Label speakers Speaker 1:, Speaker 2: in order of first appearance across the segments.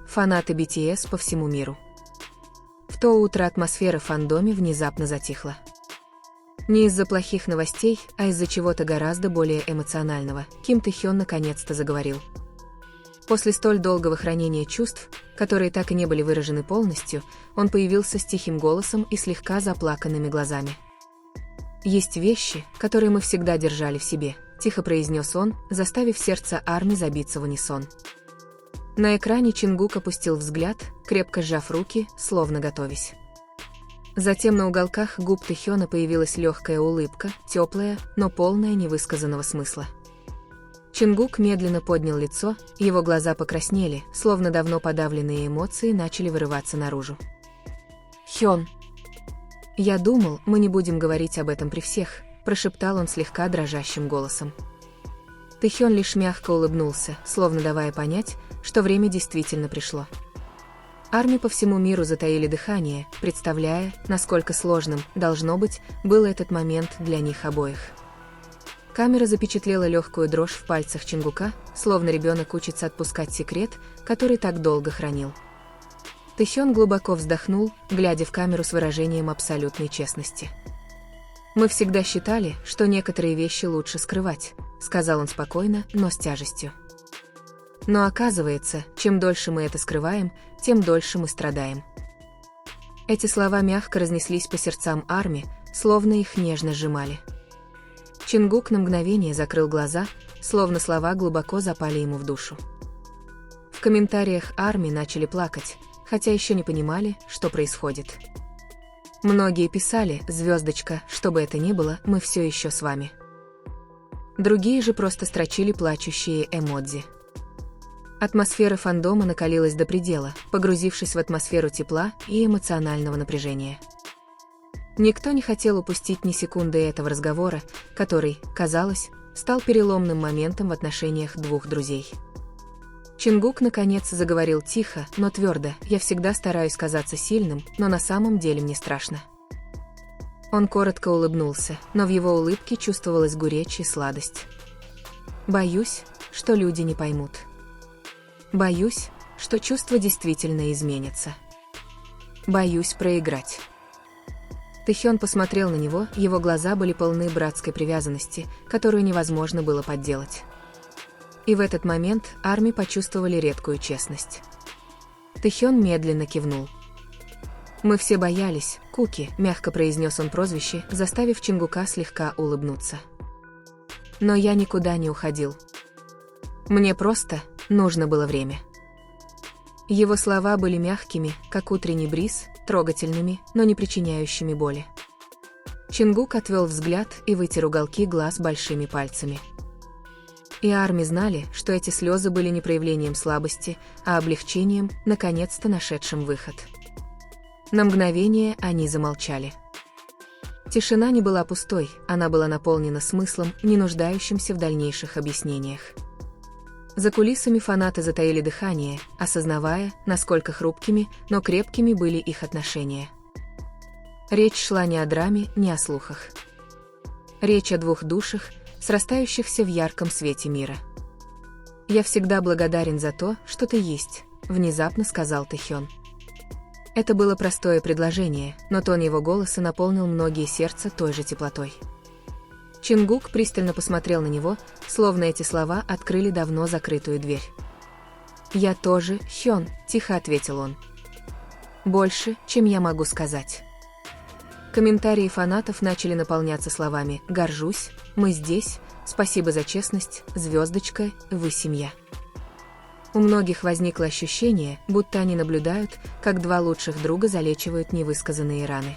Speaker 1: фанаты BTS по всему миру. В то утро атмосфера в фандоме внезапно затихла. Не из-за плохих новостей, а из-за чего-то гораздо более эмоционального. Ким Тэхён наконец-то заговорил. После столь долгого хранения чувств, которые так и не были выражены полностью, он появился с тихим голосом и слегка заплаканными глазами. «Есть вещи, которые мы всегда держали в себе», – тихо произнес он, заставив сердце Арми забиться в унисон. На экране Чингук опустил взгляд, крепко сжав руки, словно готовясь. Затем на уголках губ Тэхёна появилась легкая улыбка, теплая, но полная невысказанного смысла. Чингук медленно поднял лицо, его глаза покраснели, словно давно подавленные эмоции начали вырываться наружу. «Хён, я думал, мы не будем говорить об этом при всех», – прошептал он слегка дрожащим голосом. Тэхён лишь мягко улыбнулся, словно давая понять, что время действительно пришло. Арми по всему миру затаили дыхание, представляя, насколько сложным, должно быть, был этот момент для них обоих. Камера запечатлела легкую дрожь в пальцах Чингука, словно ребенок учится отпускать секрет, который так долго хранил. Тэхён глубоко вздохнул, глядя в камеру с выражением абсолютной честности. «Мы всегда считали, что некоторые вещи лучше скрывать», – сказал он спокойно, но с тяжестью. «Но оказывается, чем дольше мы это скрываем, тем дольше мы страдаем». Эти слова мягко разнеслись по сердцам Арми, словно их нежно сжимали. Чингук на мгновение закрыл глаза, словно слова глубоко запали ему в душу. В комментариях Арми начали плакать, хотя еще не понимали, что происходит. Многие писали: «Звездочка, что бы это ни было, мы все еще с вами». Другие же просто строчили плачущие эмодзи. Атмосфера фандома накалилась до предела, погрузившись в атмосферу тепла и эмоционального напряжения. Никто не хотел упустить ни секунды этого разговора, который, казалось, стал переломным моментом в отношениях двух друзей. Чингук наконец заговорил тихо, но твердо: «Я всегда стараюсь казаться сильным, но на самом деле мне страшно». Он коротко улыбнулся, но в его улыбке чувствовалась горечь и сладость. «Боюсь, что люди не поймут. Боюсь, что чувства действительно изменятся. Боюсь проиграть». Тэхён посмотрел на него, его глаза были полны братской привязанности, которую невозможно было подделать. И в этот момент Арми почувствовали редкую честность. Тэхён медленно кивнул. «Мы все боялись, Куки», – мягко произнес он прозвище, заставив Чингука слегка улыбнуться. «Но я никуда не уходил. Мне просто нужно было время». Его слова были мягкими, как утренний бриз, трогательными, но не причиняющими боли. Чингук отвел взгляд и вытер уголки глаз большими пальцами. И Арми знали, что эти слезы были не проявлением слабости, а облегчением, наконец-то нашедшим выход. На мгновение они замолчали. Тишина не была пустой, она была наполнена смыслом, не нуждающимся в дальнейших объяснениях. За кулисами фанаты затаили дыхание, осознавая, насколько хрупкими, но крепкими были их отношения. Речь шла не о драме, не о слухах. Речь о двух душах, срастающихся в ярком свете мира. «Я всегда благодарен за то, что ты есть», – внезапно сказал Тэхён. Это было простое предложение, но тон его голоса наполнил многие сердца той же теплотой. Чингук пристально посмотрел на него, словно эти слова открыли давно закрытую дверь. «Я тоже, Хён», – тихо ответил он. «Больше, чем я могу сказать». Комментарии фанатов начали наполняться словами: «Горжусь», «Мы здесь», «Спасибо за честность», «Звездочка», «Вы семья». У многих возникло ощущение, будто они наблюдают, как два лучших друга залечивают невысказанные раны.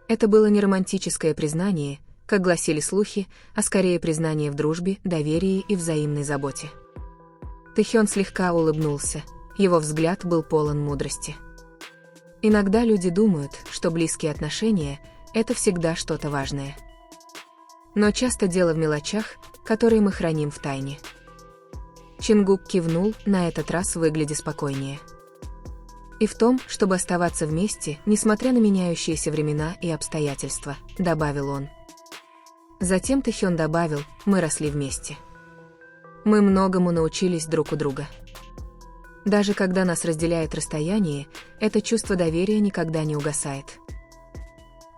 Speaker 1: Это было не романтическое признание, как гласили слухи, а скорее признание в дружбе, доверии и взаимной заботе. Тэхён слегка улыбнулся, его взгляд был полон мудрости. Иногда люди думают, что близкие отношения – это всегда что-то важное. Но часто дело в мелочах, которые мы храним в тайне. Чингук кивнул, на этот раз выглядя спокойнее. И в том, чтобы оставаться вместе, несмотря на меняющиеся времена и обстоятельства, добавил он. Затем Тэхён добавил: «Мы росли вместе. Мы многому научились друг у друга. Даже когда нас разделяет расстояние, это чувство доверия никогда не угасает.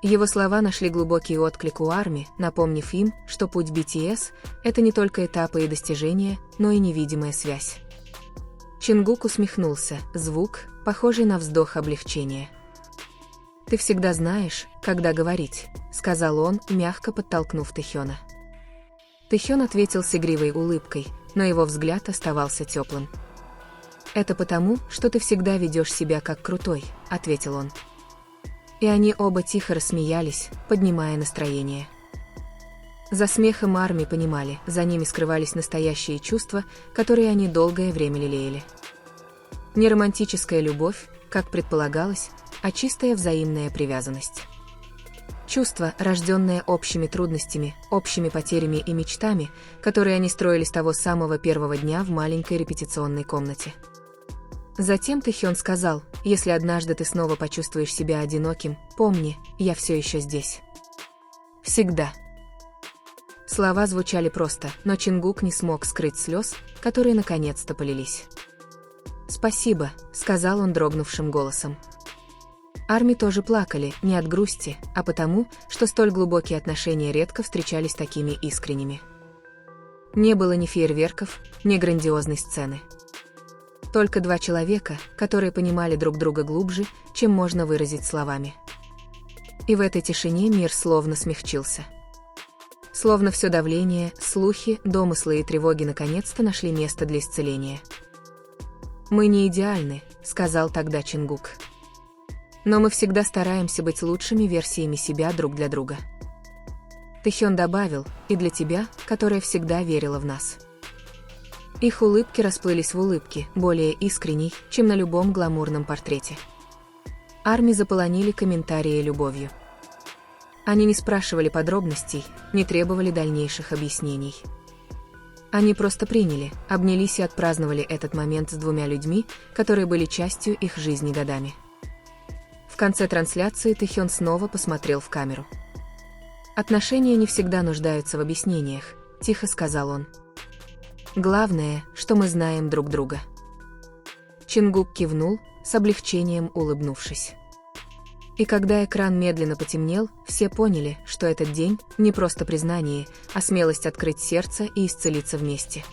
Speaker 1: Его слова нашли глубокий отклик у ARMY, напомнив им, что путь BTS — это не только этапы и достижения, но и невидимая связь. Чингук усмехнулся, звук, похожий на вздох облегчения. «Ты всегда знаешь, когда говорить», — сказал он, мягко подтолкнув Тэхёна. Тэхён ответил с игривой улыбкой, но его взгляд оставался теплым. «Это потому, что ты всегда ведешь себя как крутой», — ответил он. И они оба тихо рассмеялись, поднимая настроение. За смехом ARMY понимали, за ними скрывались настоящие чувства, которые они долгое время лелеяли. Не романтическая любовь, как предполагалось, а чистая взаимная привязанность. Чувство, рожденное общими трудностями, общими потерями и мечтами, которые они строили с того самого первого дня в маленькой репетиционной комнате. Затем Тэхён сказал: «Если однажды ты снова почувствуешь себя одиноким, помни, я все еще здесь. Всегда». Слова звучали просто, но Чингук не смог скрыть слез, которые наконец-то полились. «Спасибо», — сказал он дрогнувшим голосом. ARMY тоже плакали, не от грусти, а потому, что столь глубокие отношения редко встречались такими искренними. Не было ни фейерверков, ни грандиозной сцены. Только два человека, которые понимали друг друга глубже, чем можно выразить словами. И в этой тишине мир словно смягчился. Словно все давление, слухи, домыслы и тревоги наконец-то нашли место для исцеления. «Мы не идеальны», — сказал тогда Чингук. «Но мы всегда стараемся быть лучшими версиями себя друг для друга». Тэхён добавил: «И для тебя, которая всегда верила в нас». Их улыбки расплылись в улыбке, более искренней, чем на любом гламурном портрете. ARMY заполонили комментарии любовью. Они не спрашивали подробностей, не требовали дальнейших объяснений. Они просто приняли, обнялись и отпраздновали этот момент с двумя людьми, которые были частью их жизни годами. В конце трансляции Тэхён снова посмотрел в камеру. «Отношения не всегда нуждаются в объяснениях», — тихо сказал он. «Главное, что мы знаем друг друга». Чингук кивнул, с облегчением улыбнувшись. И когда экран медленно потемнел, все поняли, что этот день — не просто признание, а смелость открыть сердце и исцелиться вместе.